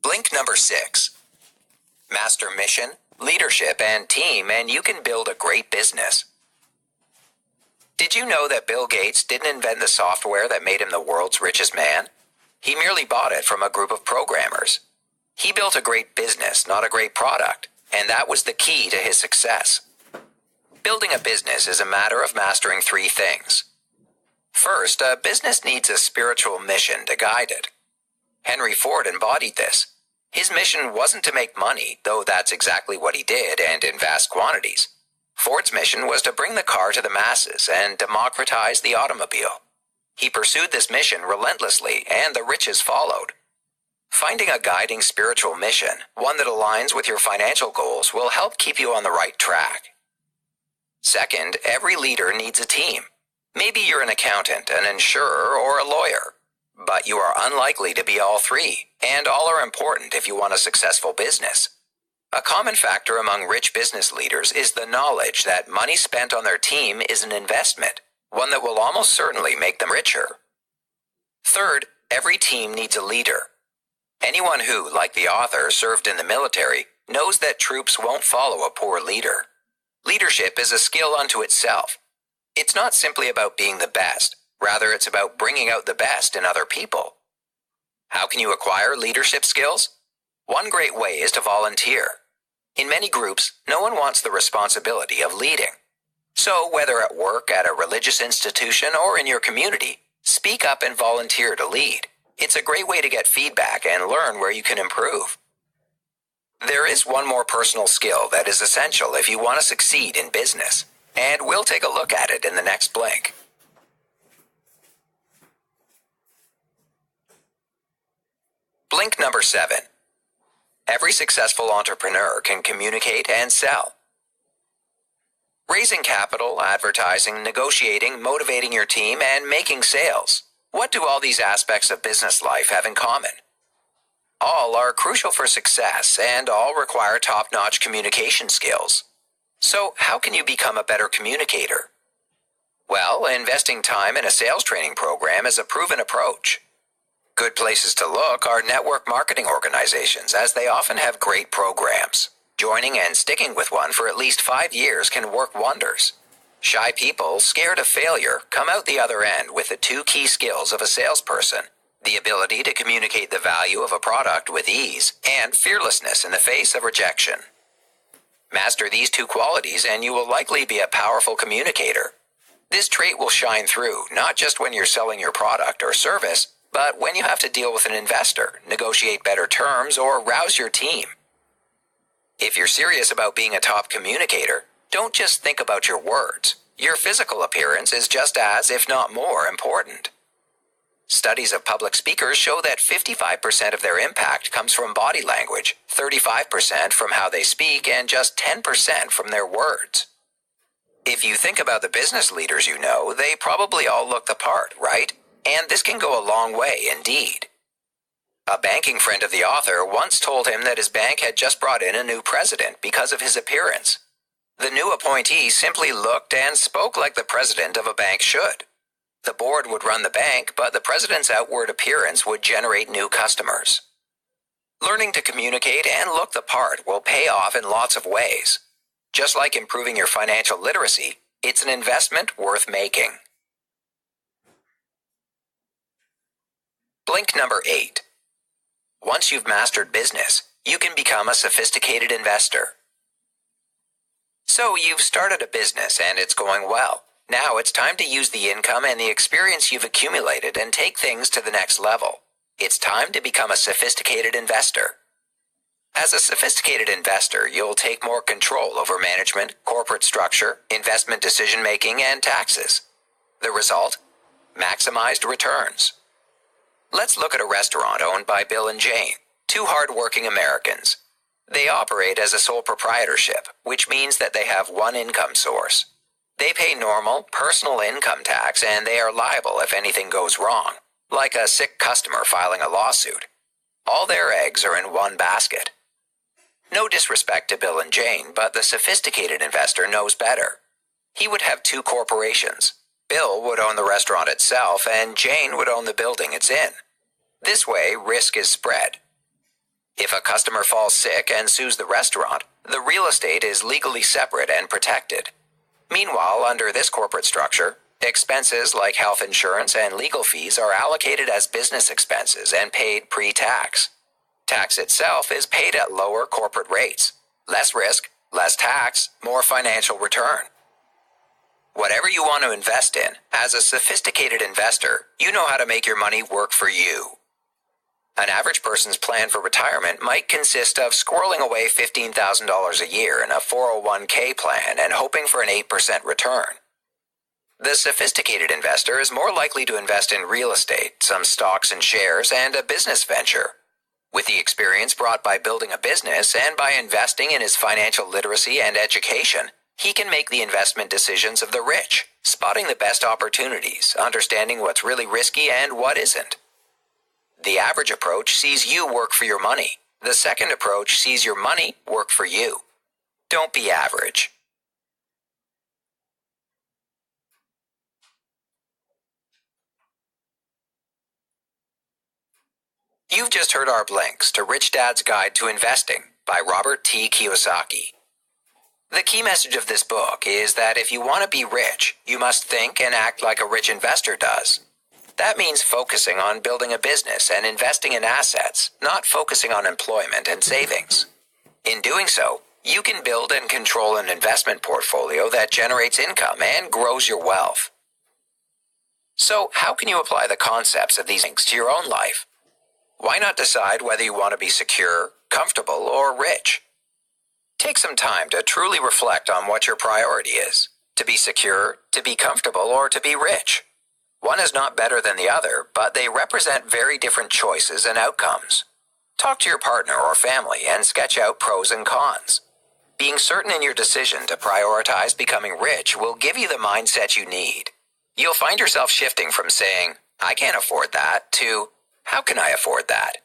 Blink number 6. Master mission, leadership, and team, and you can build a great business. Did you know that Bill Gates didn't invent the software that made him the world's richest man? He merely bought it from a group of programmers. He built a great business, not a great product, and that was the key to his success. Building a business is a matter of mastering 3 things. First, a business needs a spiritual mission to guide it. Henry Ford embodied this. His mission wasn't to make money, though that's exactly what he did, and in vast quantities. Ford's mission was to bring the car to the masses and democratize the automobile. He pursued this mission relentlessly, and the riches followed. Finding a guiding spiritual mission, one that aligns with your financial goals, will help keep you on the right track. Second, every leader needs a team. Maybe you're an accountant, an insurer, or a lawyer. But you are unlikely to be all 3, and all are important if you want a successful business. A common factor among rich business leaders is the knowledge that money spent on their team is an investment, one that will almost certainly make them richer. Third, every team needs a leader. Anyone who, like the author, served in the military knows that troops won't follow a poor leader. Leadership is a skill unto itself. It's not simply about being the best. Rather, it's about bringing out the best in other people. How can you acquire leadership skills? One great way is to volunteer. In many groups, no one wants the responsibility of leading. So, whether at work, at a religious institution, or in your community, speak up and volunteer to lead. It's a great way to get feedback and learn where you can improve. There is one more personal skill that is essential if you want to succeed in business, and we'll take a look at it in the next blink. Blink number 7. Every successful entrepreneur can communicate and sell. Raising capital, advertising, negotiating, motivating your team, and making sales. What do all these aspects of business life have in common? All are crucial for success, and all require top-notch communication skills. So, how can you become a better communicator? Well, investing time in a sales training program is a proven approach. Good places to look are network marketing organizations, as they often have great programs. Joining and sticking with one for at least 5 years can work wonders. Shy people, scared of failure, come out the other end with the 2 key skills of a salesperson: the ability to communicate the value of a product with ease, and fearlessness in the face of rejection. Master these 2 qualities and you will likely be a powerful communicator. This trait will shine through, not just when you're selling your product or service, but when you have to deal with an investor, negotiate better terms, or rouse your team. If you're serious about being a top communicator, don't just think about your words. Your physical appearance is just as, if not more, important. Studies of public speakers show that 55% of their impact comes from body language, 35% from how they speak, and just 10% from their words. If you think about the business leaders you know, they probably all look the part, right? And this can go a long way indeed. A banking friend of the author once told him that his bank had just brought in a new president because of his appearance. The new appointee simply looked and spoke like the president of a bank should. The board would run the bank, but the president's outward appearance would generate new customers. Learning to communicate and look the part will pay off in lots of ways. Just like improving your financial literacy, it's an investment worth making. Blink number 8. Once you've mastered business, you can become a sophisticated investor. So you've started a business and it's going well. Now it's time to use the income and the experience you've accumulated and take things to the next level. It's time to become a sophisticated investor. As a sophisticated investor, you'll take more control over management, corporate structure, investment decision-making, and taxes. The result? Maximized returns. Let's look at a restaurant owned by Bill and Jane, 2 hard-working Americans. They operate as a sole proprietorship, which means that they have one income source. They pay normal, personal income tax, and they are liable if anything goes wrong, like a sick customer filing a lawsuit. All their eggs are in one basket. No disrespect to Bill and Jane, but the sophisticated investor knows better. He would have 2 corporations. Bill would own the restaurant itself, and Jane would own the building it's in. This way, risk is spread. If a customer falls sick and sues the restaurant, the real estate is legally separate and protected. Meanwhile, under this corporate structure, expenses like health insurance and legal fees are allocated as business expenses and paid pre-tax. Tax itself is paid at lower corporate rates. Less risk, less tax, more financial return. Whatever you want to invest in, as a sophisticated investor, you know how to make your money work for you. An average person's plan for retirement might consist of squirreling away $15,000 a year in a 401k plan and hoping for an 8% return. The sophisticated investor is more likely to invest in real estate, some stocks and shares, and a business venture. With the experience brought by building a business and by investing in his financial literacy and education, he can make the investment decisions of the rich, spotting the best opportunities, understanding what's really risky and what isn't. The average approach sees you work for your money. The second approach sees your money work for you. Don't be average. You've just heard our links to Rich Dad's Guide to Investing by Robert T. Kiyosaki. The key message of this book is that if you want to be rich, you must think and act like a rich investor does. That means focusing on building a business and investing in assets, not focusing on employment and savings. In doing so, you can build and control an investment portfolio that generates income and grows your wealth. So, how can you apply the concepts of these things to your own life? Why not decide whether you want to be secure, comfortable, or rich? Take some time to truly reflect on what your priority is: to be secure, to be comfortable, or to be rich. One is not better than the other, but they represent very different choices and outcomes. Talk to your partner or family and sketch out pros and cons. Being certain in your decision to prioritize becoming rich will give you the mindset you need. You'll find yourself shifting from saying, "I can't afford that," to "How can I afford that?"